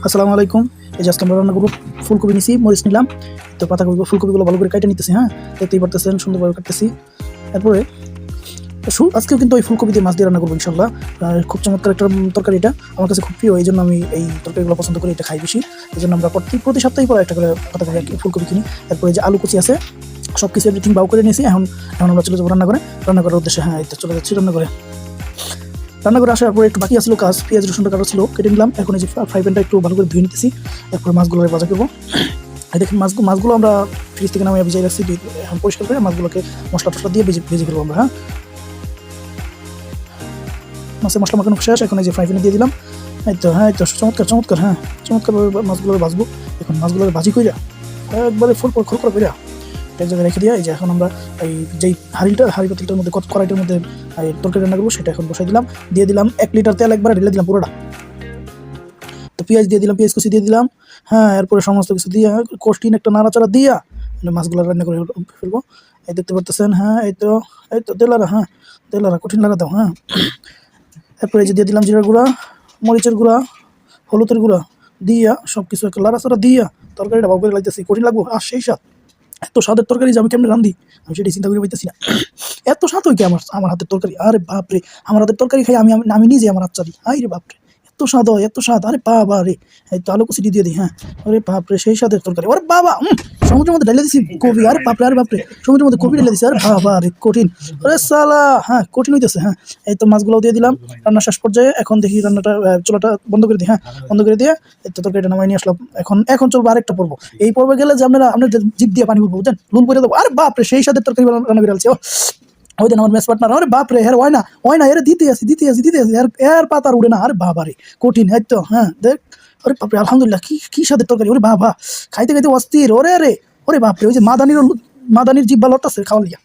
আসসালামু আলাইকুম। এই যে আজকে আমরা রান্না করবো ফুলকপি নিছি, মরিচ নিলাম, তো পাতাকপি ফুলকপিগুলো ভালো করে কেটে নিতেছি। হ্যাঁ, দেখতেই পারতেছেন সুন্দরভাবে কাটতেছি। তারপরে আজকেও কিন্তু ওই ফুলকপি দিয়ে মাছ দিয়ে রান্না করবো ইনশাল্লাহ। খুব চমৎকার একটা তরকারি, এটা আমার কাছে খুব প্রিয়, এই জন্য আমি এই তরকারিগুলো পছন্দ করি, এটা খাই বেশি। এই জন্য আমরা প্রতি সপ্তাহে পরে একটা করে পাতাকপি আর কি ফুলকপি কিনি। তারপরে যে আলু কুচি আছে সব কিছু এভরিথিং বাউ করে নিয়েছি। এখন আমরা চলে যাবো রান্না করার উদ্দেশ্যে। হ্যাঁ, এটা চলে যাচ্ছি রান্না করে আসার পরে একটু বাকি আসলো কাজ, পেঁয়াজ রসুনটা কাটা ছিল, কেটে নিলাম। এখন এই যে ফ্রাই প্যানটা একটু ভালো করে ধুয়ে নিতেছি, এরপর মাছগুলো ভাজা করবো। এই দেখেন মাছগুলো আমরা ফ্রিজ থেকে নামিয়ে ভিজিয়ে রাখছি, এখন পরিষ্কার করে মাছগুলোকে মশলা টসলা দিয়ে ভেজে ফেলবো আমরা। হ্যাঁ, মাছের মশলা মাখানো শেষ, এখন এই যে ফ্রাই প্যানে দিয়ে দিলাম। এই তো চমৎকার। হ্যাঁ, চমৎকারভাবে মাছগুলো ভাজবো। এখন মাছগুলো ভাজি কইরা একবারে খোল কইরা এক জায়গায় রেখে দিয়ে, এই যে এখন আমরা এই যেই হাঁড়ি পাতিলটার মধ্যে কড়াইটার মধ্যে তরকারি রান্না করবো সেটা এখন বসাই দিলাম। দিয়ে দিলাম 1 লিটার তেল, একবারে ঢেলে দিলাম পুরোটা। তো পেঁয়াজ দিয়ে দিলাম, পেঁয়াজ কুচি দিয়ে দিলাম। হ্যাঁ, এরপরে সমস্ত কিছু দিয়ে কষ্টিন একটা নাড়াচাড়া দিয়া মাছগুলো রান্না করে ফেলবো। এই দেখতে পারতেছেন। হ্যাঁ, এই তো তেলারা। হ্যাঁ, তেলারা কঠিন লাগা দাও। হ্যাঁ, এরপরে যে দিয়ে দিলাম জিরার গুঁড়া, মরিচের গুঁড়া, হলুদের গুঁড়া দিয়া সব কিছু একটা লাড়াচাড়া দিয়া তরকারিটা ভাব করে লাগতেছি, কঠিন লাগবো। আর সেই স্বাদ, এত স্বাদের তরকারি যে আমি কেমন রান্ধি আমি সেটাই চিন্তা করে পাইতেছি না। এত স্বাদ হয় কি আমার হাতের তরকারি! আরে বাপরে, আমার হাতের তরকারি খাই আমি নিজে আমার হাত চালি। আরে বাপরে, এত স্বাদ হয়, এত স্বাদ! আরে বাবা রে! এই তো আলু কুচি দিয়ে দিই। হ্যাঁ, আরে বাপরে, সেই স্বাদের তরকারি! আরে বাবা, সমুদ্রের মধ্যে ঢেলে দিছি কপি। আরে বাপরে, সমুদ্রের মধ্যে কপি ঢেলে দিছি। আরে বাবা রে, কঠিন! আরে সালা, হ্যাঁ কঠিন হইতেছে। হ্যাঁ, এই তো মাছগুলো দিয়ে দিলাম রান্না শেষ পর্যায়ে। এখন দেখি রান্নাটা চুলাটা বন্ধ করে দিই। হ্যাঁ, বন্ধ করে দিয়ে এই তো তরকারিটা নামাই নিয়ে আসলাম। এখন চলবো আরেকটা পর্ব। এই পর্বে গেলে যে আপনার জিভ দিয়ে পানি বলবো, বুঝছেন, লুন করে দেবো। আরে বাপরে, সেই স্বাদের তরকারি রান্না করে আলছি। ওই দেন আমার মেস পার্টনার, আরে বাপরে, হ্যাঁ হয় না এর দিতে আসি এর পাতার উড়ে না। আরে বাবা রে, কঠিন! এই তো, হ্যাঁ দেখ, আরে বাপরে, আলহামদুলিল্লাহ, কি স্বাদের তরকারি! ওরে বাবা, খাইতে অস্থির। ওরে বাপরে, ওই যে মাদানির জিভ ভালো আছে খাওয়া লিয়া।